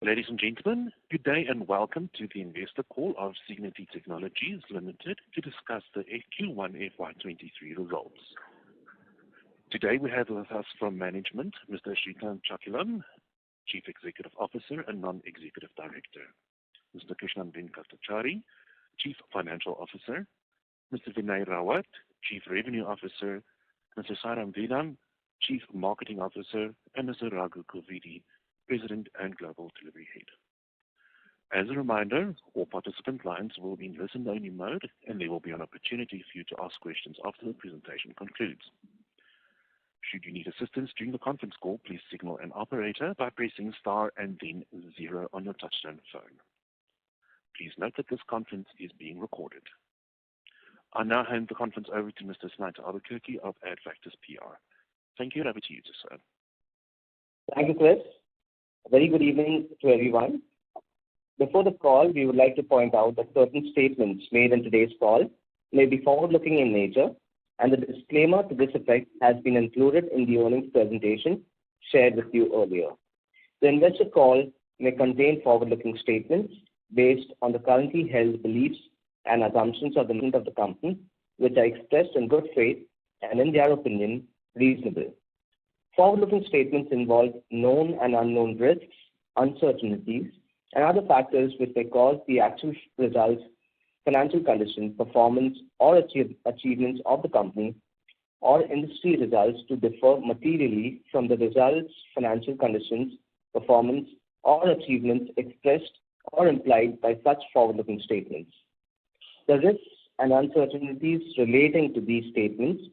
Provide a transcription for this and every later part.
Ladies and gentlemen, good day and welcome to the investor call of Cigniti Technologies Limited to discuss the Q1 FY23 results. Today we have with us from management Mr. Srikanth Chakalam, Chief Executive Officer and Non-Executive Director, Mr. Krishnan Venkatachari, Chief Financial Officer, Mr. Vinay Rawat, Chief Revenue Officer, Mr. Saram Vedam, Chief Marketing Officer, and Mr. Raghu Kovidi, President and Global Delivery Head. As a reminder, all participant lines will be in listen-only mode, and there will be an opportunity for you to ask questions after the presentation concludes. Should you need assistance during the conference call, please signal an operator by pressing star and then 0 on your touchtone phone. Please note that this conference is being recorded. I now hand the conference over to Mr. Snighter Albuquerque of Adfactors PR. Thank you, and over to you, sir. Thank you, Chris. A very good evening to everyone. Before the call, we would like to point out that certain statements made in today's call may be forward-looking in nature, and the disclaimer to this effect has been included in the earnings presentation shared with you earlier. The investor call may contain forward-looking statements based on the currently held beliefs and assumptions of the company, which are expressed in good faith and, in their opinion, reasonable. Forward-looking statements involve known and unknown risks, uncertainties, and other factors which may cause the actual results, financial condition, performance, or achievements of the company or industry results to differ materially from the results, financial conditions, performance, or achievements expressed or implied by such forward-looking statements. The risks and uncertainties relating to these statements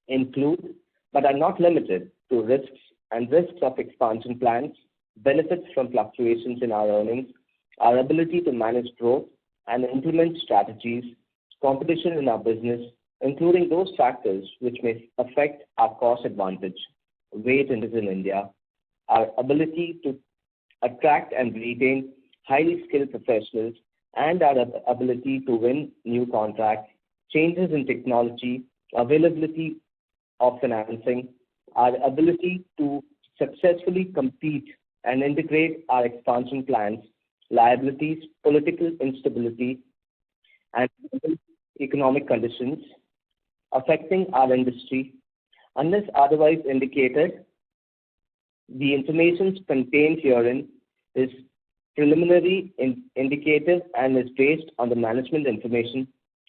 include, but are not limited to, risks of expansion plans, benefits from fluctuations in our earnings, our ability to manage growth and implement strategies, competition in our business, including those factors which may affect our cost advantage, weight in India, our ability to attract and retain highly skilled professionals, and our ability to win new contracts, changes in technology, availability of financing, our ability to successfully compete and integrate our expansion plans, liabilities, political instability, and economic conditions affecting our industry. Unless otherwise indicated, the information contained herein is preliminary, indicative, and is based on the management information,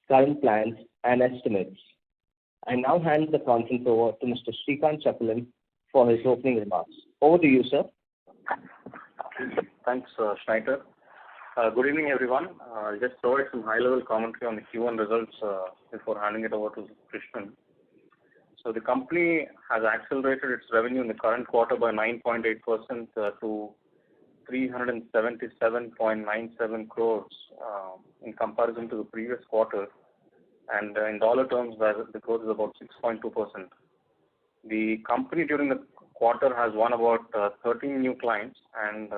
current plans, and estimates. I now hand the conference over to Mr. Srikanth Chakalam for his opening remarks. Over to you, sir. Thanks, Schneider. Good evening, everyone. I'll just provide some high-level commentary on the Q1 results before handing it over to Krishnan. So the company has accelerated its revenue in the current quarter by 9.8% to 377.97 crores in comparison to the previous quarter. And in dollar terms, the growth is about 6.2%. The company during the quarter has won about 13 new clients, and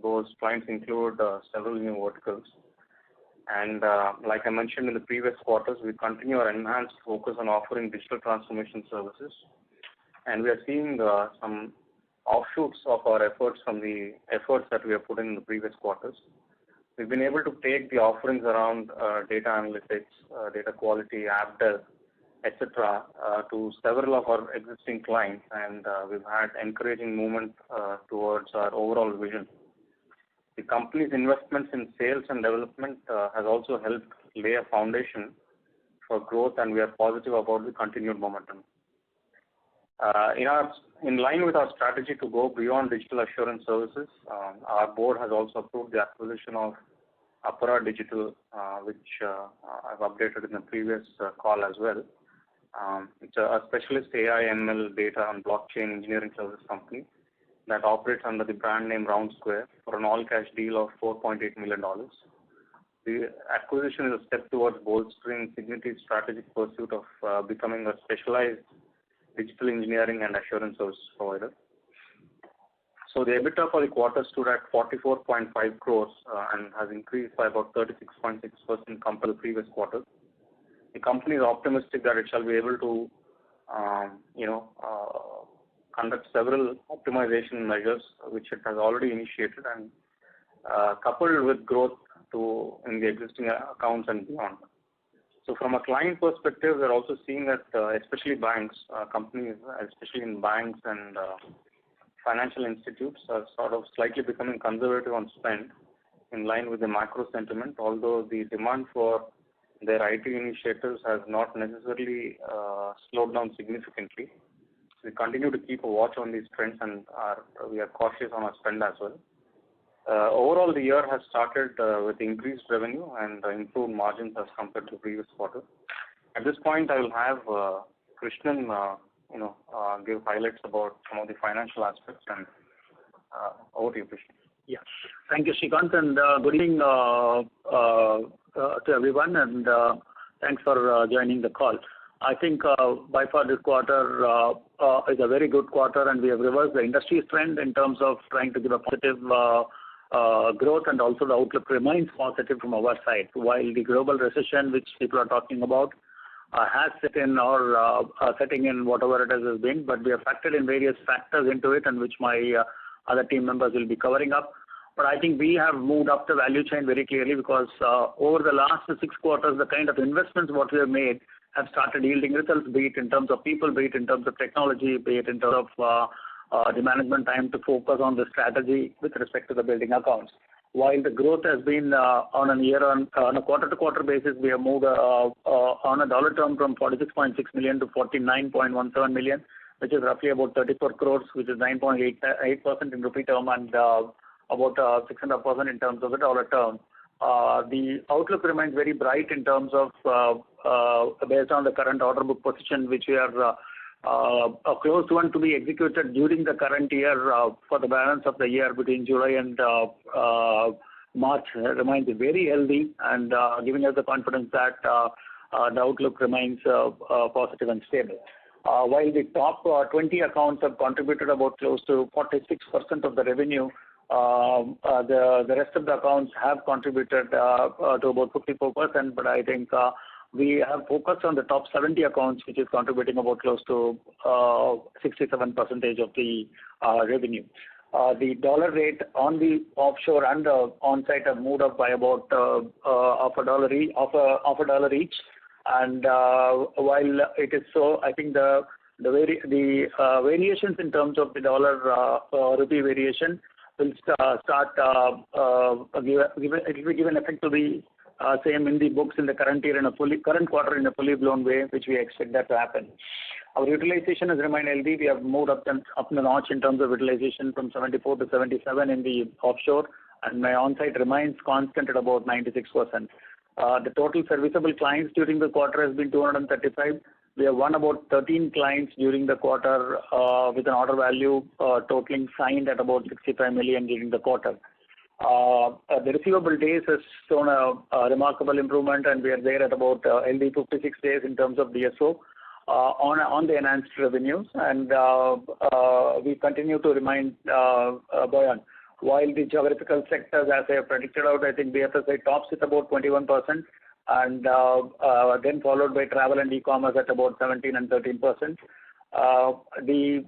those clients include several new verticals. And like I mentioned in the previous quarters, we continue our enhanced focus on offering digital transformation services. And we are seeing some offshoots of our efforts from the efforts that we have put in the previous quarters. We've been able to take the offerings around data analytics, data quality, app dev, etc., to several of our existing clients, and we've had encouraging movement towards our overall vision. The company's investments in sales and development has also helped lay a foundation for growth, and we are positive about the continued momentum. In line with our strategy to go beyond digital assurance services, our board has also approved the acquisition of Apara Digital, which I've updated in the previous call as well. It's a specialist AI, ML, data, and blockchain engineering service company that operates under the brand name RoundSquare for an all-cash deal of $4.8 million. The acquisition is a step towards bolstering Cigniti's strategic pursuit of becoming a specialized digital engineering and assurance service provider. So the EBITDA for the quarter stood at 44.5 crores and has increased by about 36.6% compared to the previous quarter. The company is optimistic that it shall be able to, conduct several optimization measures which it has already initiated, and coupled with growth in the existing accounts and beyond. So from a client perspective, we're also seeing that especially banks, companies, especially in banks and financial institutes, are sort of slightly becoming conservative on spend in line with the macro sentiment, although the demand for their IT initiatives has not necessarily slowed down significantly. We continue to keep a watch on these trends and we are cautious on our spend as well. Overall, the year has started with increased revenue and improved margins as compared to previous quarter. At this point, I will have Krishnan, give highlights about some of the financial aspects, and over to you, Krishnan. Yeah, thank you, Srikanth, and good evening to everyone, and thanks for joining the call. I think by far this quarter is a very good quarter, and we have reversed the industry's trend in terms of trying to give a positive growth, and also the outlook remains positive from our side. While the global recession, which people are talking about, has set in or setting in whatever it has been, but we have factored in various factors into it, and which my other team members will be covering up. But I think we have moved up the value chain very clearly, because over the last 6 quarters, the kind of investments what we have made have started yielding results, be it in terms of people, be it in terms of technology, be it in terms of the management time to focus on the strategy with respect to the building accounts. While the growth has been on a quarter-to-quarter basis, we have moved on a dollar term from 46.6 million to 49.17 million, which is roughly about 34 crores, which is 9.8% in rupee term, and about 6.5% in terms of the dollar term. The outlook remains very bright in terms of based on the current order book position, which we are a close one to be executed during the current year for the balance of the year between July and March remains very healthy, and giving us the confidence that the outlook remains positive and stable. While the top 20 accounts have contributed about close to 46% of the revenue, the rest of the accounts have contributed to about 54%, but I think we have focused on the top 70 accounts, which is contributing about close to 67% of the revenue. The dollar rate on the offshore and on-site have moved up by about half a dollar each. And while it is so, I think the variations in terms of the dollar rupee variation will start it will give an effect to the same in the books in the current year in a current quarter in a fully blown way, which we expect that to happen. Our utilization has remained healthy. We have moved up the notch in terms of utilization from 74 to 77 in the offshore, and my on-site remains constant at about 96%. The total serviceable clients during the quarter has been 235. We have won about 13 clients during the quarter with an order value totaling signed at about 65 million during the quarter. The receivable days has shown a remarkable improvement, and we are there at about LD 56 days in terms of DSO on the enhanced revenues, and we continue to remain buoyant. While the geographical sectors, as I have predicted out, I think BFSI tops at about 21%, and then followed by travel and e-commerce at about 17 and 13%. The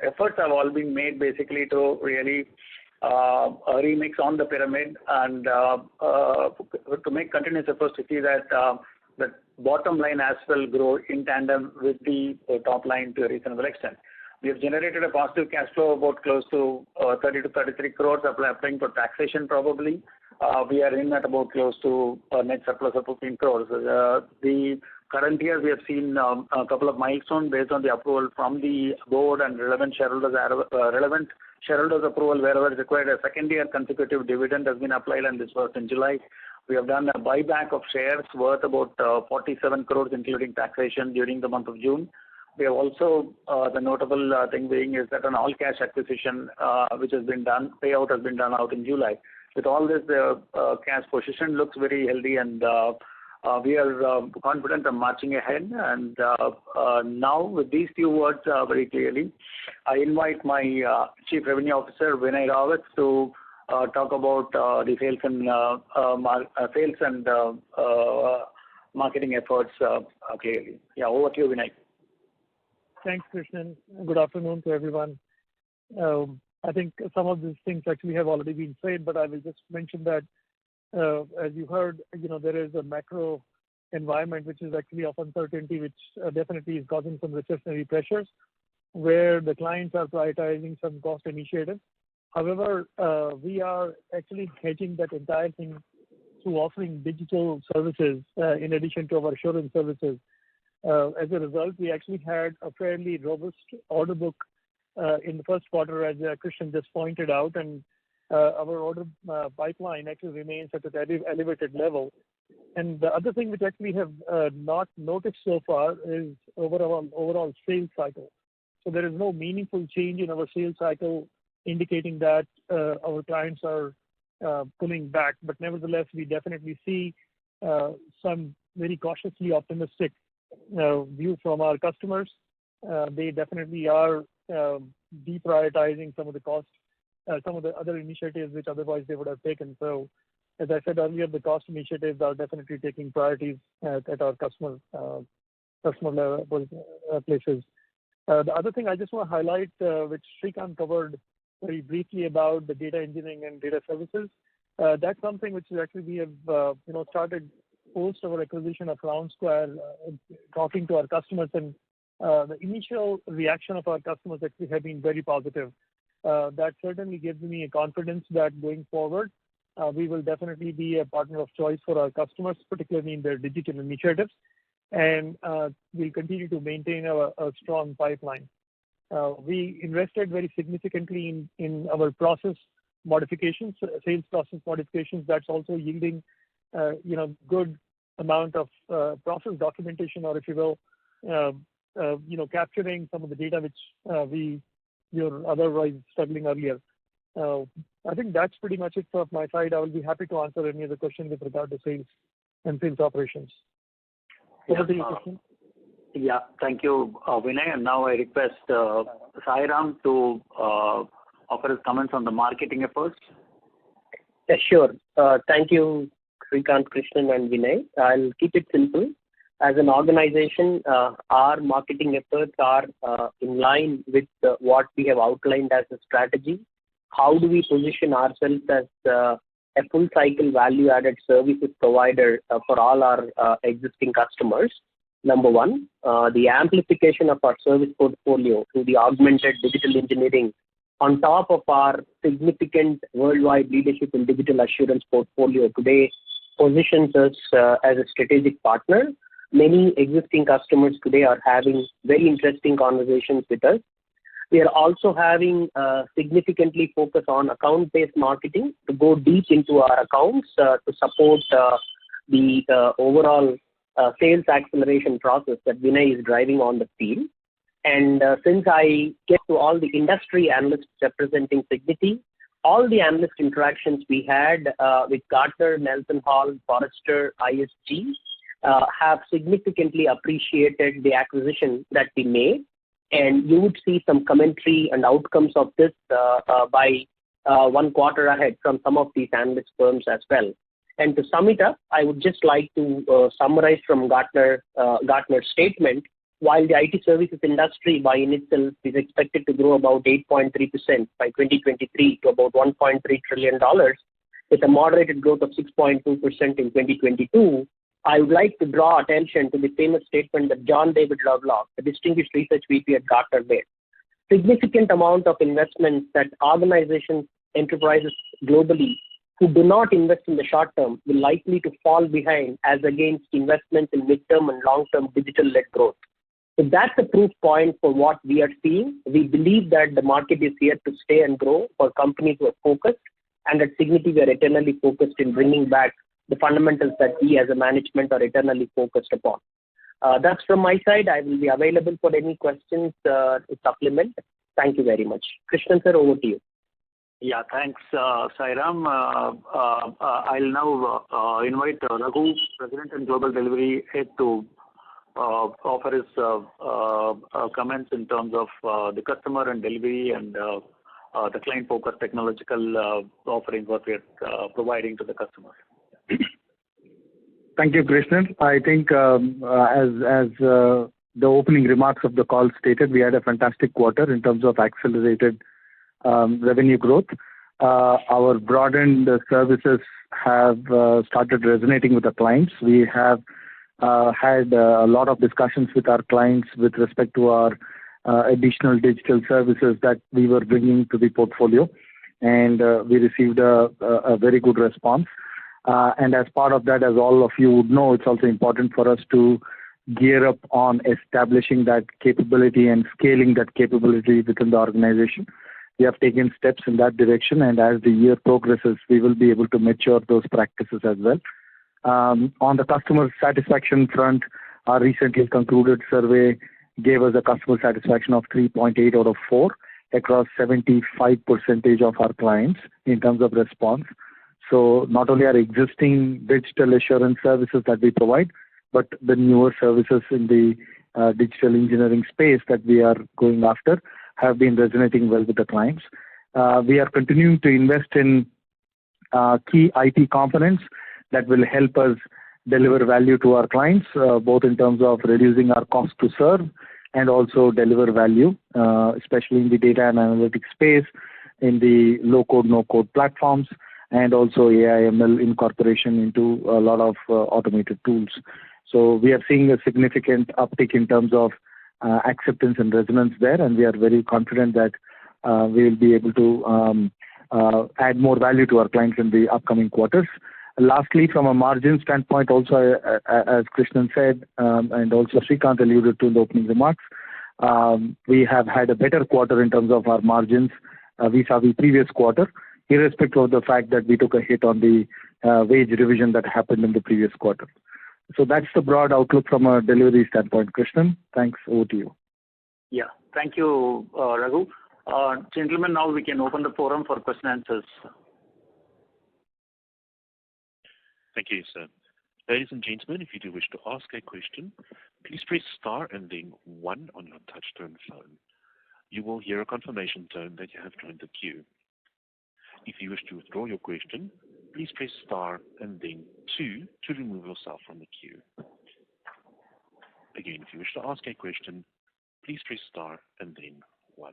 efforts have all been made basically to really remix on the pyramid, and to make continuous efforts to see that the bottom line as well grow in tandem with the top line to a reasonable extent. We have generated a positive cash flow about close to 30 to 33 crores applying for taxation probably. We are in at about close to a net surplus of 15 crores. The current year we have seen a couple of milestones based on the approval from the board and relevant shareholders approval wherever required. A second year consecutive dividend has been applied, and this was in July. We have done a buyback of shares worth about 47 crores including taxation during the month of June. We have also, the notable thing being is that an all-cash acquisition which has been done, payout has been done out in July. With all this, the cash position looks very healthy, and we are confident of marching ahead. And now, with these few words very clearly, I invite my Chief Revenue Officer, Vinay Rawat, to talk about the sales and marketing efforts clearly. Yeah, over to you, Vinay. Thanks, Krishnan. Good afternoon to everyone. I think some of these things actually have already been said, but I will just mention that, as you heard, there is a macro environment which is actually of uncertainty, which definitely is causing some recessionary pressures, where the clients are prioritizing some cost initiatives. However, we are actually hedging that entire thing through offering digital services in addition to our assurance services. As a result, we actually had a fairly robust order book in the first quarter, as Krishnan just pointed out, and our order pipeline actually remains at an elevated level. And the other thing which actually have not noticed so far is overall sales cycle. So there is no meaningful change in our sales cycle indicating that our clients are pulling back. But nevertheless, we definitely see some very cautiously optimistic view from our customers. They definitely are deprioritizing some of the costs, some of the other initiatives which otherwise they would have taken. So, as I said earlier, the cost initiatives are definitely taking priorities at our customer level places. The other thing I just want to highlight, which Srikanth covered very briefly about the data engineering and data services, that's something which actually we have started post our acquisition of RoundSquare, talking to our customers, and the initial reaction of our customers actually have been very positive. That certainly gives me a confidence that going forward, we will definitely be a partner of choice for our customers, particularly in their digital initiatives, and we'll continue to maintain a strong pipeline. We invested very significantly in our process modifications, sales process modifications. That's also yielding, good amount of process documentation, or if you will, capturing some of the data which we were otherwise struggling earlier. I think that's pretty much it from my side. I will be happy to answer any other questions with regard to sales and sales operations. Over to you, Krishnan. Yeah, thank you, Vinay. And now I request Sai Ram to offer his comments on the marketing efforts. Yeah, sure. Thank you, Srikanth, Krishnan, and Vinay. I'll keep it simple. As an organization, our marketing efforts are in line with what we have outlined as a strategy. How do we position ourselves as a full cycle value added services provider for all our existing customers? Number one, the amplification of our service portfolio through the augmented digital engineering on top of our significant worldwide leadership in digital assurance portfolio today positions us as a strategic partner. Many existing customers today are having very interesting conversations with us. We are also having significantly focus on account-based marketing to go deep into our accounts to support the overall sales acceleration process that Vinay is driving on the field. And since I get to all the industry analysts representing Cigniti, all the analyst interactions we had with Gartner, Nelson Hall, Forrester, ISG have significantly appreciated the acquisition that we made. And you would see some commentary and outcomes of this by 1 quarter ahead from some of these analyst firms as well. And to sum it up, I would just like to summarize from Gartner's statement. While the IT services industry by in itself is expected to grow about 8.3% by 2023 to about $1.3 trillion, with a moderated growth of 6.2% in 2022, I would like to draw attention to the famous statement that John David Lovelock, the distinguished research VP at Gartner, made. Significant amount of investments that organizations, enterprises globally who do not invest in the short term will likely to fall behind as against investments in midterm and long-term digital-led growth. So that's a proof point for what we are seeing. We believe that the market is here to stay and grow for companies who are focused, and at Cigniti we are eternally focused in bringing back the fundamentals that we as a management are eternally focused upon. That's from my side. I will be available for any questions to supplement. Thank you very much. Krishnan sir, over to you. Yeah, thanks, Sai Ram. I'll now invite Raghu, President and Global Delivery Head, to offer his comments in terms of the customer and delivery and the client-focused technological offerings what we are providing to the customer. Thank you, Krishnan. I think as the opening remarks of the call stated, we had a fantastic quarter in terms of accelerated revenue growth. Our broadened services have started resonating with the clients. We have had a lot of discussions with our clients with respect to our additional digital services that we were bringing to the portfolio, and we received a very good response. And as part of that, as all of you would know, it's also important for us to gear up on establishing that capability and scaling that capability within the organization. We have taken steps in that direction, and as the year progresses, we will be able to mature those practices as well. On the customer satisfaction front, our recently concluded survey gave us a customer satisfaction of 3.8 out of 4 across 75% of our clients in terms of response. So not only our existing digital assurance services that we provide, but the newer services in the digital engineering space that we are going after have been resonating well with the clients. We are continuing to invest in key IT components that will help us deliver value to our clients, both in terms of reducing our cost to serve and also deliver value, especially in the data and analytics space, in the low-code, no-code platforms, and also AI/ML incorporation into a lot of automated tools. So we are seeing a significant uptick in terms of acceptance and resonance there, and we are very confident that we will be able to add more value to our clients in the upcoming quarters. Lastly, from a margin standpoint, also as Krishnan said, and also Srikanth alluded to in the opening remarks, we have had a better quarter in terms of our margins vis-a-vis previous quarter, irrespective of the fact that we took a hit on the wage revision that happened in the previous quarter. So that's the broad outlook from a delivery standpoint. Krishnan, thanks. Over to you. Yeah, thank you, Raghu. Gentlemen, now we can open the forum for question and answers. Thank you, sir. Ladies and gentlemen, if you do wish to ask a question, please press star and then 1 on your touch-tone phone. You will hear a confirmation tone that you have joined the queue. If you wish to withdraw your question, please press star and then 2 to remove yourself from the queue. Again, if you wish to ask a question, please press star and then 1.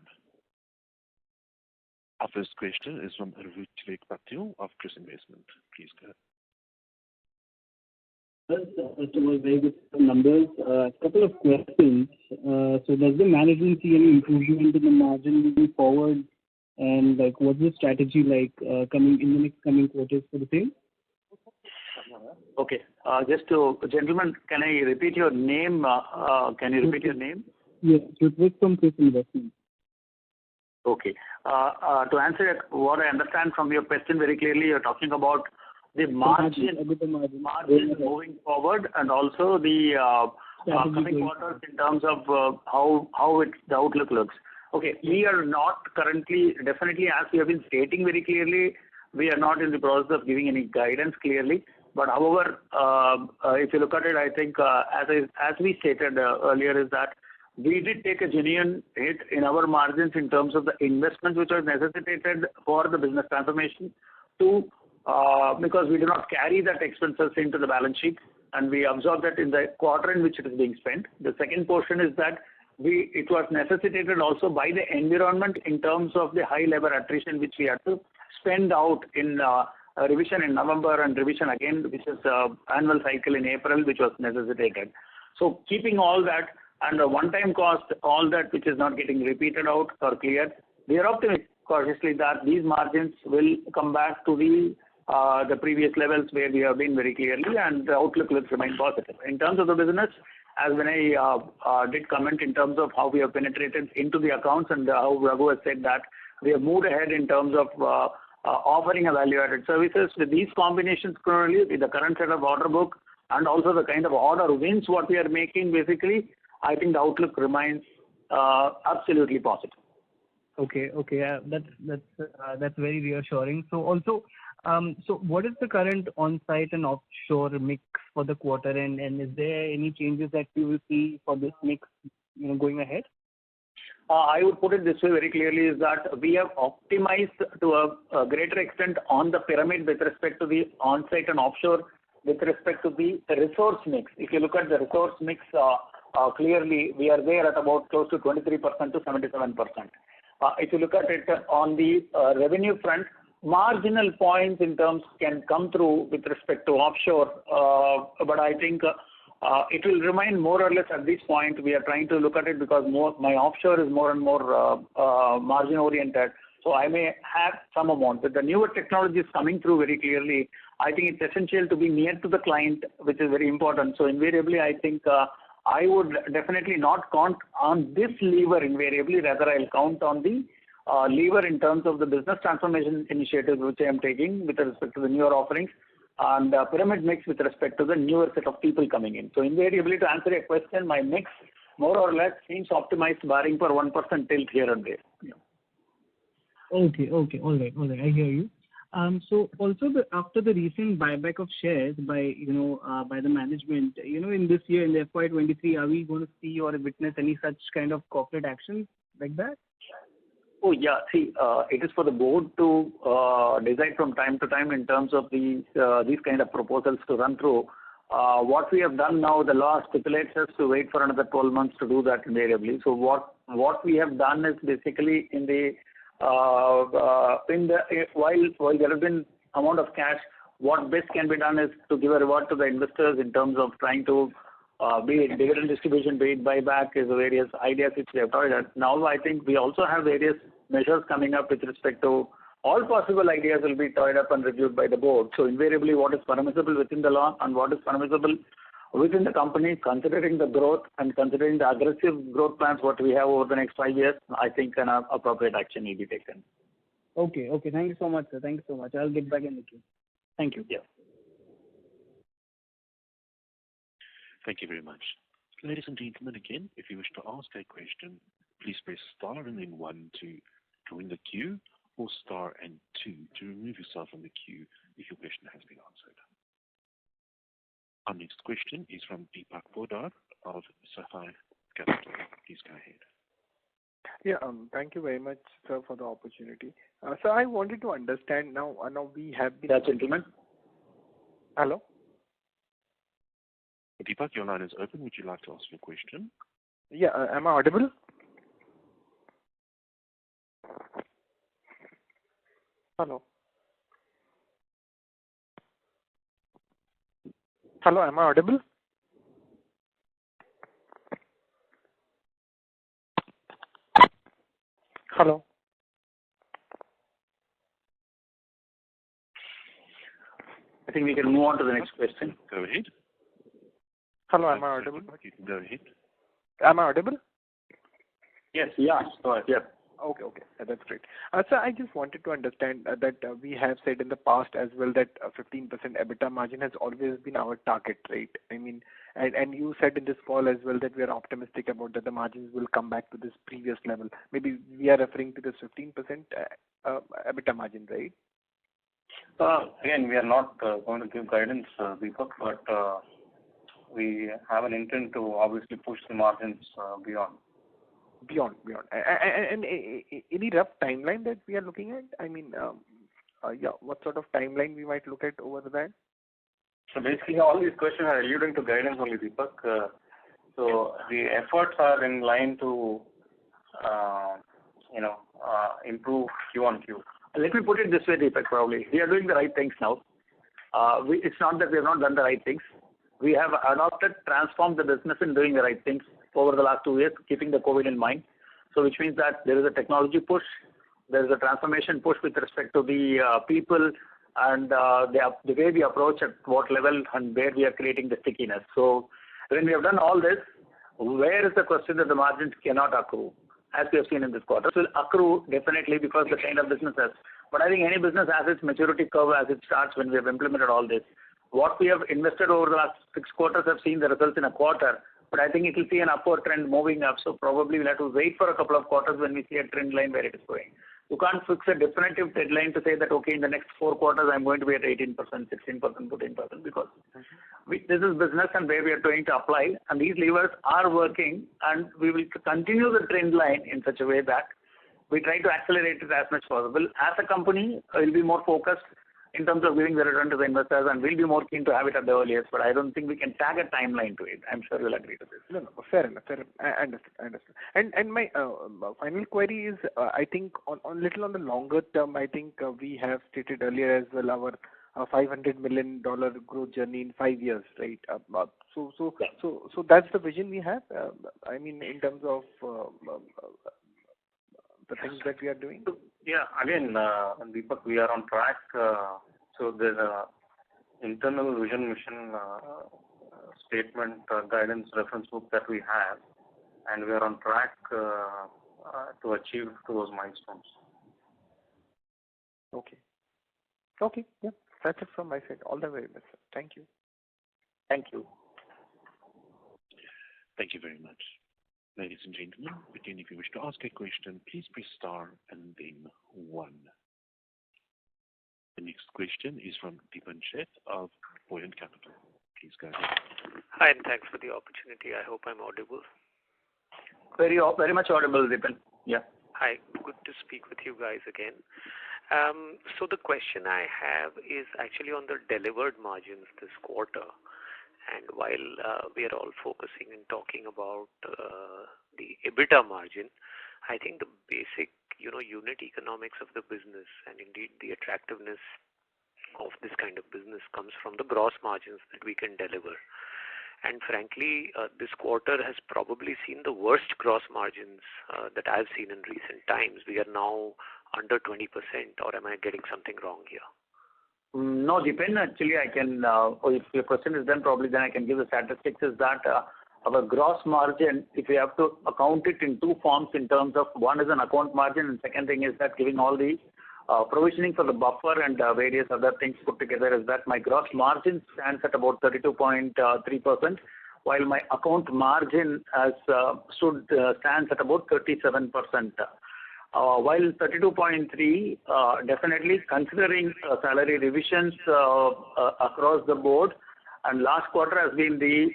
Our first question is from Ruchik Patil of Chris Investment. Please go ahead. First of all, very good numbers. A couple of questions. So does the management see any improvement in the margin moving forward? And what's the strategy coming in the next coming quarters for the same? Okay. Gentlemen, can I repeat your name? Can you repeat your name? Yes, Ruchik from Chris Investment. Okay. To answer what I understand from your question very clearly, you're talking about the margin moving forward, and also the coming quarters in terms of how the outlook looks. Okay, we are not currently, definitely as we have been stating very clearly, we are not in the process of giving any guidance clearly. But however, if you look at it, I think as we stated earlier is that we did take a genuine hit in our margins in terms of the investments which are necessitated for the business transformation because we do not carry that expenses into the balance sheet, and we absorb that in the quarter in which it is being spent. The second portion is that it was necessitated also by the environment in terms of the high labor attrition which we had to spend out in revision in November and revision again, which is annual cycle in April, which was necessitated. So keeping all that and a one-time cost, all that which is not getting repeated out or cleared, we are optimistic cautiously that these margins will come back to the previous levels where we have been very clearly, and the outlook will remain positive. In terms of the business, as when I did comment in terms of how we have penetrated into the accounts and how Raghu has said that we have moved ahead in terms of offering a value-added services. With these combinations currently, with the current set of order book and also the kind of order wins what we are making, basically, I think the outlook remains absolutely positive. Okay. That's very reassuring. So also, so what is the current on-site and offshore mix for the quarter, and is there any changes that you will see for this mix going ahead? I would put it this way very clearly is that we have optimized to a greater extent on the pyramid with respect to the on-site and offshore with respect to the resource mix. If you look at the resource mix, clearly we are there at about close to 23% to 77%. if you look at it on the revenue front, marginal points in terms can come through with respect to offshore, but I think it will remain more or less at this point. We are trying to look at it because my offshore is more and more margin oriented. So I may have some amount. With the newer technologies coming through very clearly, I think it's essential to be near to the client, which is very important. So invariably, I think I would definitely not count on this lever invariably. Rather, I'll count on the lever in terms of the business transformation initiatives which I am taking with respect to the newer offerings and pyramid mix with respect to the newer set of people coming in. So invariably, to answer your question, my mix more or less seems optimized barring for 1% tilt here and there. Yeah. Okay. All right. I hear you. So also after the recent buyback of shares by the management, in this year in the FY23, are we going to see or witness any such kind of corporate actions like that? Oh yeah, see, it is for the board to decide from time to time in terms of these kind of proposals to run through. What we have done now, the law stipulates us to wait for another 12 months to do that invariably. So what we have done is basically while there has been amount of cash, what best can be done is to give a reward to the investors in terms of trying to be it dividend distribution, be it buyback, is various ideas which we have tried. Now I think we also have various measures coming up with respect to all possible ideas will be toyed up and reviewed by the board. So invariably what is permissible within the law and what is permissible within the company, considering the growth and considering the aggressive growth plans what we have over the next 5 years, I think an appropriate action will be taken. Okay. Thank you so much, sir. Thank you so much. I'll get back in the queue. Thank you. Yeah. Thank you very much. Ladies and gentlemen, again, if you wish to ask a question, please press star and then 1 to join the queue, or star and 2 to remove yourself from the queue if your question has been answered. Our next question is from Deepak Podar of Sapphire Capital. Please go ahead. Yeah, thank you very much, sir, for the opportunity. So I wanted to understand now we have been... Yeah, gentlemen. Hello? Deepak, your line is open. Would you like to ask your question? Yeah, am I audible? Hello? Hello, am I audible? Hello? I think we can move on to the next question. Go ahead. Hello, am I audible? You can go ahead. Am I audible? Yes, yeah, go ahead. Yeah. Okay, that's great. So I just wanted to understand that we have said in the past as well that 15% EBITDA margin has always been our target, right? I mean, and you said in this call as well that we are optimistic about that the margins will come back to this previous level. Maybe we are referring to this 15% EBITDA margin, right? Again, we are not going to give guidance, Deepak, but we have an intent to obviously push the margins beyond. And any rough timeline that we are looking at? I mean, what sort of timeline we might look at over that? So basically, all these questions are alluding to guidance only, Deepak. So the efforts are in line to, improve Q on Q. Let me put it this way, Deepak, probably. We are doing the right things now. It's not that we have not done the right things. We have transformed the business in doing the right things over the last 2 years, keeping the COVID in mind. So which means that there is a technology push, there is a transformation push with respect to the people and the way we approach at what level and where we are creating the stickiness. So when we have done all this, where is the question that the margins cannot accrue? As we have seen in this quarter, it will accrue definitely because the kind of businesses. But I think any business has its maturity curve as it starts when we have implemented all this. What we have invested over the last 6 quarters have seen the results in a quarter, but I think it will see an upward trend moving up. So probably we'll have to wait for a couple of quarters when we see a trend line where it is going. You can't fix a definitive deadline to say that, okay, in the next 4 quarters, I'm going to be at 18%, 16%, 14%, because this is business and where we are trying to apply, and these levers are working, and we will continue the trend line in such a way that we try to accelerate it as much as possible. As a company, we'll be more focused in terms of giving the return to the investors, and we'll be more keen to have it at the earliest, but I don't think we can tag a timeline to it. I'm sure you'll agree to this. No, fair enough. I understand. And my final query is, I think on little on the longer term, I think we have stated earlier as well our $500 million growth journey in 5 years, right? So that's the vision we have. I mean, in terms of the things that we are doing. Yeah, again, Deepak, we are on track. So there's a internal vision mission statement guidance reference book that we have, and we are on track to achieve those milestones. Okay. Yeah, that's it from my side. All the very best, sir. Thank you. Thank you. Thank you very much. Ladies and gentlemen, again, if you wish to ask a question, please press star and then 1. The next question is from Deepan Sheth of Buoyant Capital. Please go ahead. Hi, and thanks for the opportunity. I hope I'm audible. Very much audible, Deepan. Yeah. Hi, good to speak with you guys again. So the question I have is actually on the delivered margins this quarter. And while we are all focusing and talking about the EBITDA margin, I think the basic, unit economics of the business and indeed the attractiveness of this kind of business comes from the gross margins that we can deliver. And frankly, this quarter has probably seen the worst gross margins that I've seen in recent times. We are now under 20%, or am I getting something wrong here? No, Deepan, actually I can, if your question is done, probably then I can give the statistics is that our gross margin, if we have to account it in two forms in terms of one is an account margin and second thing is that giving all the provisioning for the buffer and various other things put together is that my gross margin stands at about 32.3%, while my account margin has stands at about 37%. While 32.3, definitely considering salary revisions across the board, and last quarter has been the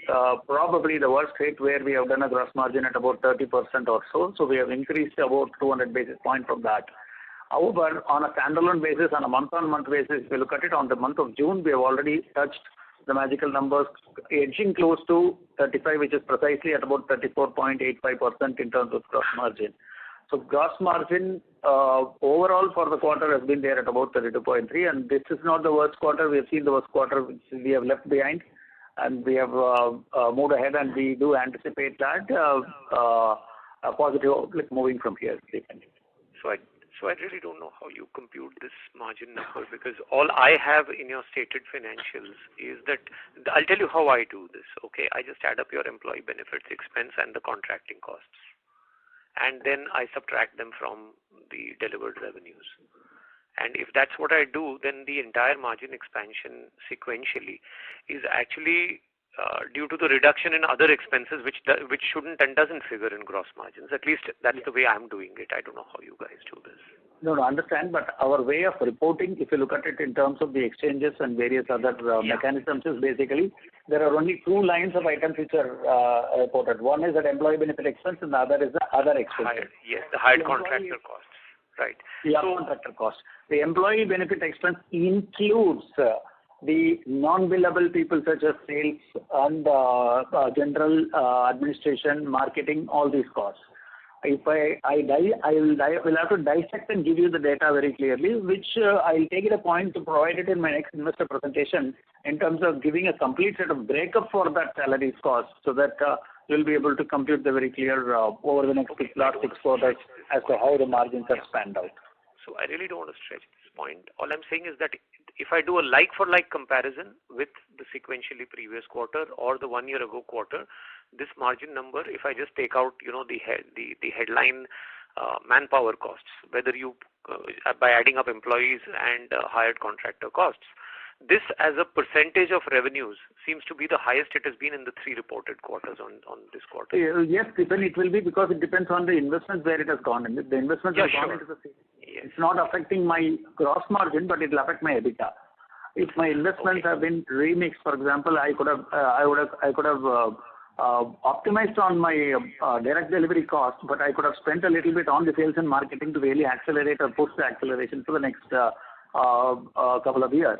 probably the worst hit where we have done a gross margin at about 30% or so. So we have increased about 200 basis points from that. However, on a standalone basis, on a month-on-month basis, if you look at it on the month of June, we have already touched the magical numbers, edging close to 35, which is precisely at about 34.85% in terms of gross margin. So gross margin overall for the quarter has been there at about 32.3, and this is not the worst quarter. We have seen the worst quarter which we have left behind, and we have moved ahead, and we do anticipate that a positive outlook moving from here. So I really don't know how you compute this margin number, because all I have in your stated financials is that I'll tell you how I do this. Okay, I just add up your employee benefits expense and the contracting costs, and then I subtract them from the delivered revenues. And if that's what I do, then the entire margin expansion sequentially is actually due to the reduction in other expenses, which shouldn't and doesn't figure in gross margins. At least that's the way I'm doing it. I don't know how you guys do this. No, understand. But our way of reporting, if you look at it in terms of the exchanges and various other mechanisms, is basically there are only two lines of items which are reported. One is that employee benefit expense, and the other is the other expenses. The hired contractor costs. Right. Contractor cost. The employee benefit expense includes the non-billable people such as sales and general administration, marketing, all these costs. If I will have to dissect and give you the data very clearly, which I'll take it a point to provide it in my next investor presentation in terms of giving a complete set of breakup for that salaries cost, so that you'll be able to compute the very clear over the next last 6 quarters as to how the margins have spanned out. So I really don't want to stretch this point. All I'm saying is that if I do a like-for-like comparison with the sequentially previous quarter or the 1 year ago quarter, this margin number, if I just take out, the headline manpower costs, whether you by adding up employees and hired contractor costs, this as a percentage of revenues seems to be the highest it has been in the 3 reported quarters on this quarter. Yes, Stephen, it will be, because it depends on the investments where it has gone in. The investments have gone into the sales. Yes. It's not affecting my gross margin, but it will affect my EBITDA. If my investments have been remixed, for example, I could have optimized on my direct delivery cost, but I could have spent a little bit on the sales and marketing to really accelerate or push the acceleration to the next a couple of years.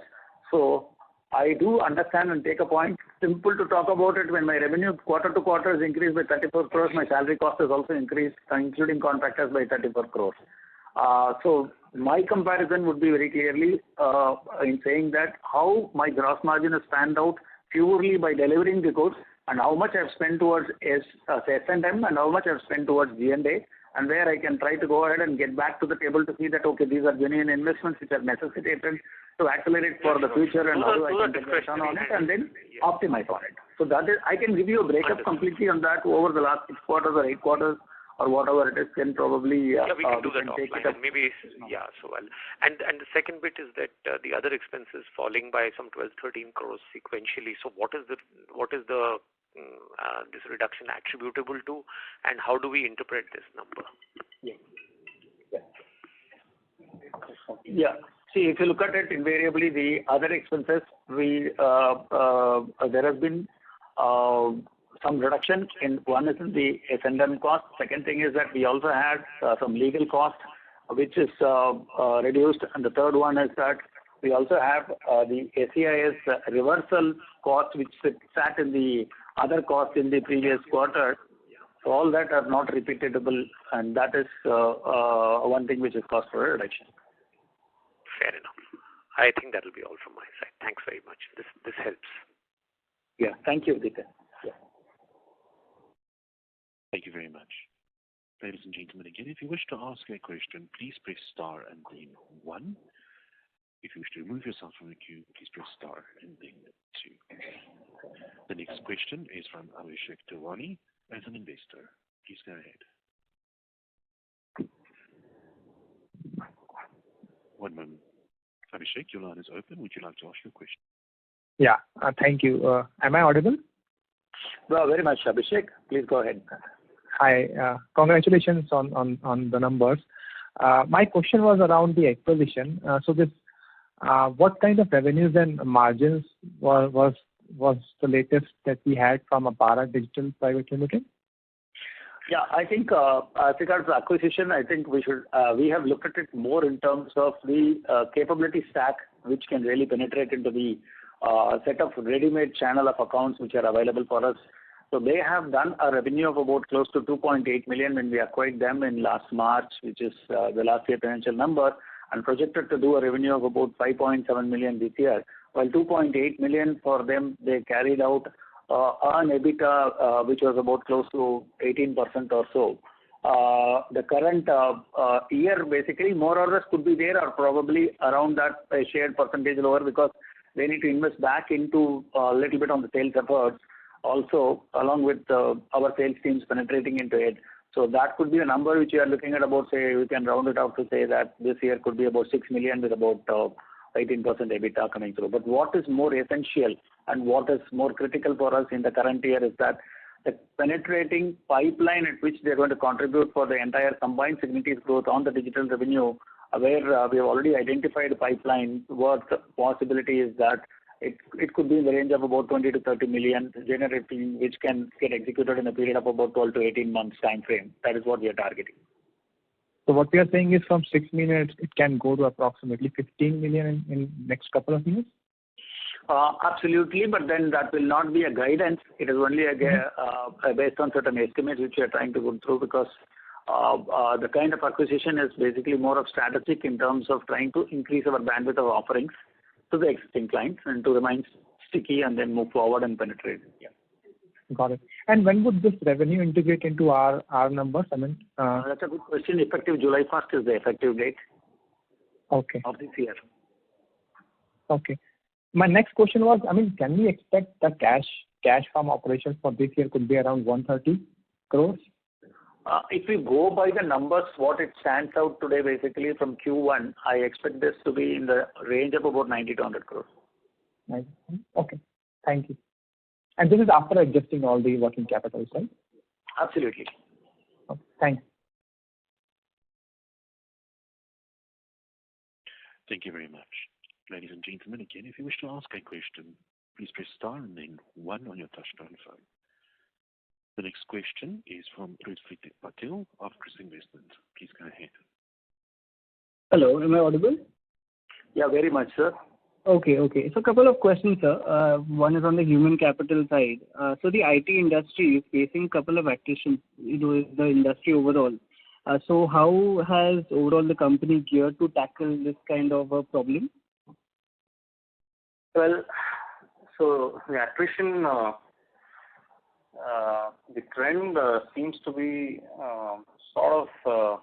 So I do understand and take a point. Simple to talk about it when my revenue quarter to quarter is increased by 34 crores, my salary cost has also increased, including contractors, by 34 crores. So my comparison would be very clearly in saying that how my gross margin has panned out purely by delivering the goods and how much I've spent towards S&M and how much I've spent towards G&A, and where I can try to go ahead and get back to the table to see that, okay, these are genuine investments which are necessitated to accelerate for the future, and how I can get return on it and then optimize on it. So that is, I can give you a breakup completely on that over the last 6 quarters or 8 quarters or whatever it is, then probably we can do that offline. And maybe so well. And the second bit is that the other expenses falling by some 12-13 crores sequentially. So what is the this reduction attributable to, and how do we interpret this number? Yeah. See, if you look at it, invariably the other expenses, there has been some reduction in one is in the S&M cost. Second thing is that we also had some legal cost, which is reduced, and the third one is that we also have the SEIS reversal cost, which sat in the other cost in the previous quarter. So all that are not repeatable, and that is one thing which is cost for reduction. Fair enough. I think that will be all from my side. Thanks very much. This helps. Yeah. Thank you, Dita. Yeah. Thank you very much. Ladies and gentlemen, again, if you wish to ask a question, please press star and then 1. If you wish to remove yourself from the queue, please press star and then 2. The next question is from Abhishek Tiwani as an investor. Please go ahead. One moment. Abhishek, your line is open. Would you like to ask your question? Yeah, thank you. Am I audible? Well, very much, Abhishek. Please go ahead. Hi. Congratulations on the numbers. My question was around the acquisition. So this, what kind of revenues and margins was the latest that we had from Apara Digital Private Limited? Yeah, I think as regards to acquisition, I think we have looked at it more in terms of the capability stack, which can really penetrate into the set of ready-made channel of accounts which are available for us. So they have done a revenue of about close to 2.8 million when we acquired them in last March, which is the last year financial number, and projected to do a revenue of about 5.7 million this year. While 2.8 million for them, they carried out an EBITDA which was about close to 18% or so. The current year basically more or less could be there or probably around that shared percentage lower, because they need to invest back into a little bit on the sales efforts also, along with our sales teams penetrating into it. So that could be a number which you are looking at about, say, we can round it out to say that this year could be about 6 million with about 18% EBITDA coming through. But what is more essential and what is more critical for us in the current year is that the penetrating pipeline at which they're going to contribute for the entire combined Cigniti's growth on the digital revenue, where we have already identified a pipeline worth possibility is that it could be in the range of about 20 to 30 million generating, which can get executed in a period of about 12 to 18 months time frame. That is what we are targeting. So what we are saying is from 6 million, it can go to approximately 15 million in next couple of years? Absolutely, but then that will not be a guidance. It is only based on certain estimates which we are trying to go through, because the kind of acquisition is basically more of strategic in terms of trying to increase our bandwidth of offerings to the existing clients and to remain sticky and then move forward and penetrate. Yeah. Got it. And when would this revenue integrate into our numbers? I mean, that's a good question. Effective July 1st is the effective date. Okay. Of this year. Okay. My next question was, I mean, can we expect the cash from operations for this year could be around 130 crores? If we go by the numbers, what it stands out today basically from Q1, I expect this to be in the range of about 90 to 100 crores. Okay. Thank you. And this is after adjusting all the working capital, right? Absolutely. Okay. Thanks. Thank you very much. Ladies and gentlemen, again, if you wish to ask a question, please press star and then 1 on your touchtone phone. The next question is from Ritwik Patel of Chris Investment. Please go ahead. Hello, am I audible? Yeah, very much, sir. Okay. So a couple of questions, sir. One is on the human capital side. So the IT industry is facing a couple of attrition, the industry overall. So how has overall the company geared to tackle this kind of a problem? Well, so the attrition, the trend seems to be sort of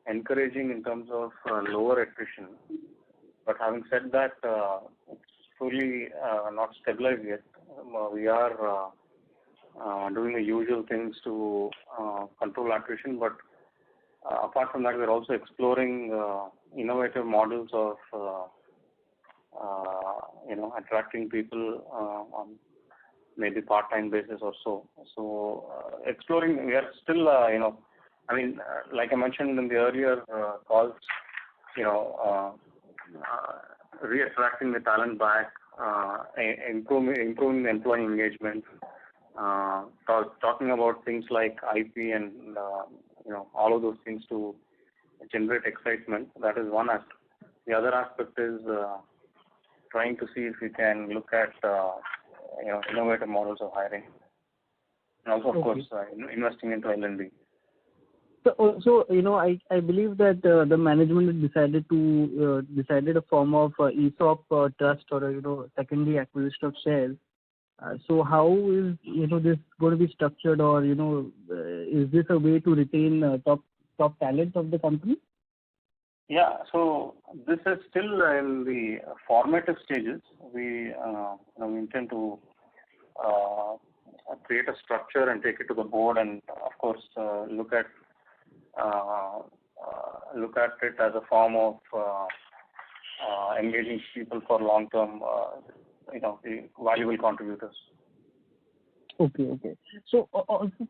encouraging in terms of lower attrition. But having said that, it's fully not stabilized yet. We are doing the usual things to control attrition, but apart from that, we're also exploring innovative models of attracting people on maybe part-time basis or so. So exploring, we are still, like I mentioned in the earlier calls, reattracting the talent back, improving the employee engagement, talking about things like IP and all of those things to generate excitement. That is one aspect. The other aspect is trying to see if we can look at innovative models of hiring, and also of course investing into L&D. So also, I believe that the management decided a form of ESOP trust or secondary acquisition of shares. So how is this going to be structured, or is this a way to retain top talent of the company? Yeah, so this is still in the formative stages. We intend to create a structure and take it to the board, and of course look at it as a form of engaging people for long-term, the valuable contributors. Okay. So also,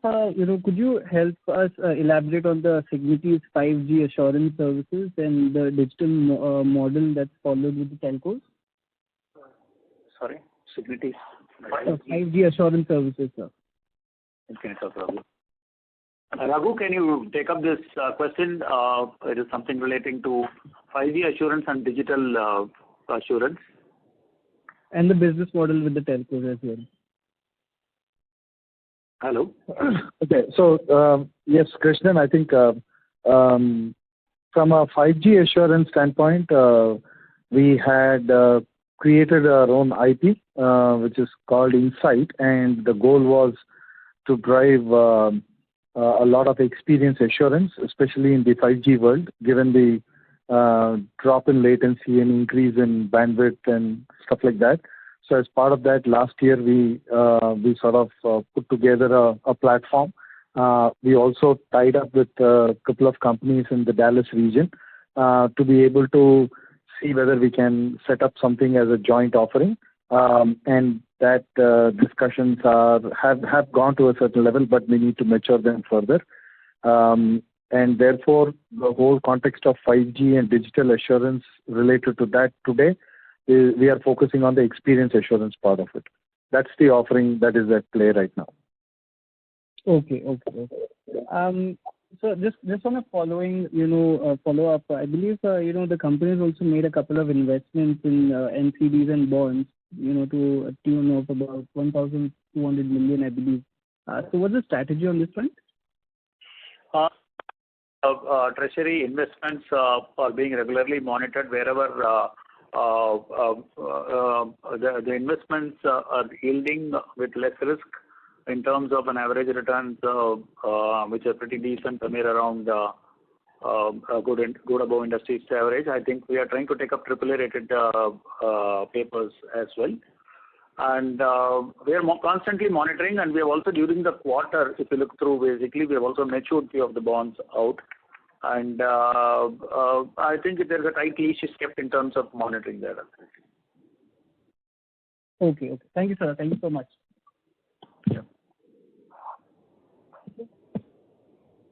could you help us elaborate on the Cigniti's 5G assurance services and the digital model that's followed with the telcos? Sorry, Cigniti. 5G assurance services, sir. Okay, no problem. Raghu, can you take up this question? It is something relating to 5G assurance and digital assurance. And the business model with the telcos as well. Hello. Okay, so yes, Krishnan, I think from a 5G assurance standpoint, we had created our own IP, which is called Insight, and the goal was to drive a lot of experience assurance, especially in the 5G world, given the drop in latency and increase in bandwidth and stuff like that. So as part of that, last year we sort of put together a platform. We also tied up with a couple of companies in the Dallas region to be able to see whether we can set up something as a joint offering. And that discussions have gone to a certain level, but we need to mature them further. And therefore, the whole context of 5G and digital assurance related to that today, we are focusing on the experience assurance part of it. That's the offering that is at play right now. Okay. So just on a follow up, I believe the company has also made a couple of investments in NCDs and bonds, to a tune of about 1,200 million, I believe. So what's the strategy on this front? Treasury investments are being regularly monitored wherever the investments are yielding with less risk in terms of an average returns which are pretty decent, somewhere around good above industry's average. I think we are trying to take up AAA rated papers as well. And we are constantly monitoring, and we have also during the quarter, if you look through, basically we have also matured few of the bonds out. And I think there is a tight leash is kept in terms of monitoring that. Okay. Thank you, sir. Thank you so much. Yeah.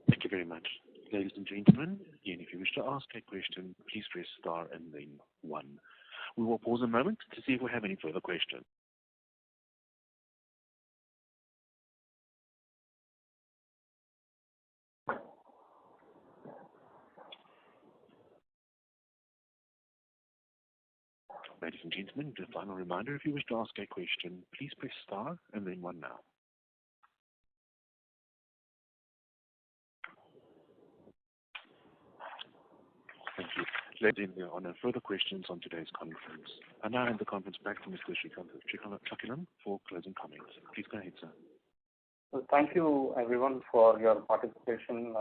Thank you very much. Ladies and gentlemen, again, if you wish to ask a question, please press star and then 1. We will pause a moment to see if we have any further questions. Ladies and gentlemen, the final reminder, if you wish to ask a question, please press star and then one now. Thank you. Ladies, there are no further questions on today's conference. I now hand the conference back to Mr. Chakilan for closing comments. Please go ahead, sir. Well, thank you everyone for your participation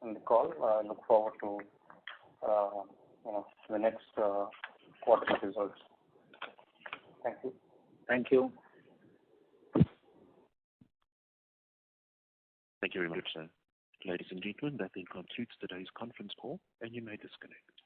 in the call. I look forward to the next quarter results. Thank you. Thank you. Thank you very much, sir. Ladies and gentlemen, that then concludes today's conference call, and you may disconnect.